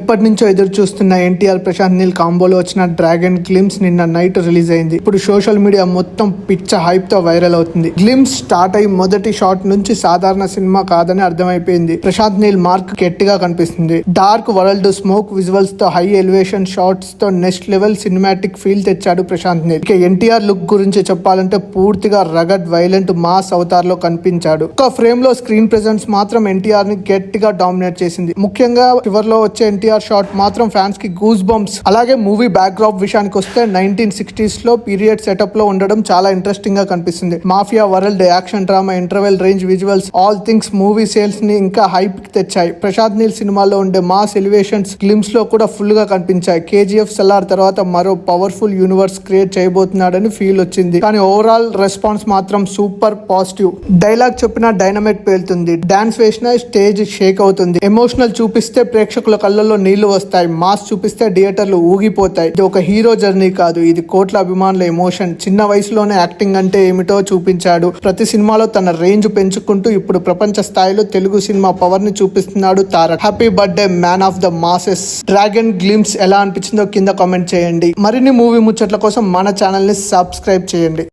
ఎప్పటి నుంచో ఎదురు చూస్తున్న ఎన్టీఆర్ ప్రశాంత్ నీల్ కాంబోలో వచ్చిన డ్రాగన్ గ్లిమ్స్ నిన్న నైట్ రిలీజ్ అయింది. ఇప్పుడు సోషల్ మీడియా మొత్తం పిచ్చ హైప్ తో వైరల్ అవుతుంది. గ్లిమ్స్ స్టార్ట్ అయ్యి మొదటి షాట్ నుంచి సాధారణ సినిమా కాదని అర్థమైపోయింది. ప్రశాంత్ నీల్ మార్క్ గట్టిగా కనిపిస్తుంది. డార్క్ వరల్డ్, స్మోక్ విజువల్స్ తో, హై ఎలివేషన్ షాట్స్ తో నెక్స్ట్ లెవెల్ సినిమాటిక్ ఫీల్ తెచ్చాడు ప్రశాంత్ నీల్. ఇక ఎన్టీఆర్ లుక్ గురించి చెప్పాలంటే పూర్తిగా రగడ్, వైలెంట్, మాస్ అవతార్ లో కనిపించాడు. ఒక ఫ్రేమ్ లో స్క్రీన్ ప్రెజెన్స్ మాత్రం ఎన్టీఆర్ ని గట్టిగా డామినేట్ చేసింది. ముఖ్యంగా చివర్లో వచ్చే ఎన్టీఆర్ షాట్ మాత్రం ఫ్యాన్స్ కి గూస్ బంప్స్. అలాగే మూవీ బ్యాక్ డ్రాప్ విషయానికి వస్తే 1960s లో పీరియడ్ సెటప్ లో ఉండడం చాలా ఇంట్రెస్టింగ్ గా కనిపిస్తుంది. Mafia world, action drama, interval range visuals, all things movie sales ని ఇంకా హైప్ కి తెచ్చాయి. ప్రశాంత్ నీల్ సినిమాలో ఉండే మాస్ ఎలివేషన్స్ గ్లిమ్స్ లో కూడా ఫుల్ గా కనిపించాయి. కేజీఎఫ్ సలార్ తర్వాత మరో పవర్ఫుల్ యూనివర్స్ క్రియేట్ చేయబోతున్నాడని ఫీల్ వచ్చింది. కానీ ఓవరాల్ రెస్పాన్స్ మాత్రం సూపర్ పాజిటివ్. డైలాగ్ చెప్పినా డైనమైట్ పేలుతుంది. డాన్స్ వేసినా స్టేజ్ షేక్ అవుతుంది. ఎమోషనల్ చూపిస్తే ప్రేక్షకుల కళ్ళల్లో నీళ్లు వస్తాయి. మాస్ చూపిస్తే థియేటర్లు ఊగిపోతాయి. ఇది ఒక హీరో జర్నీ కాదు, ఇది కోట్ల అభిమానుల ఎమోషన్. చిన్న వయసులోనే యాక్టింగ్ అంటే ఏమిటో చూపించాడు. ప్రతి సినిమాలో తన రేంజ్ పెంచుకుంటూ ఇప్పుడు ప్రపంచ స్థాయిలో తెలుగు సినిమా పవర్ ని చూపిస్తున్నాడు Tarak. Happy birthday man of the masses. Dragon glimpse ఎలా అనిపించిందో కింద కామెంట్ చేయండి. మరిన్ని మూవీ ముచ్చట్ల కోసం మన ఛానల్ ని సబ్స్క్రైబ్ చేయండి.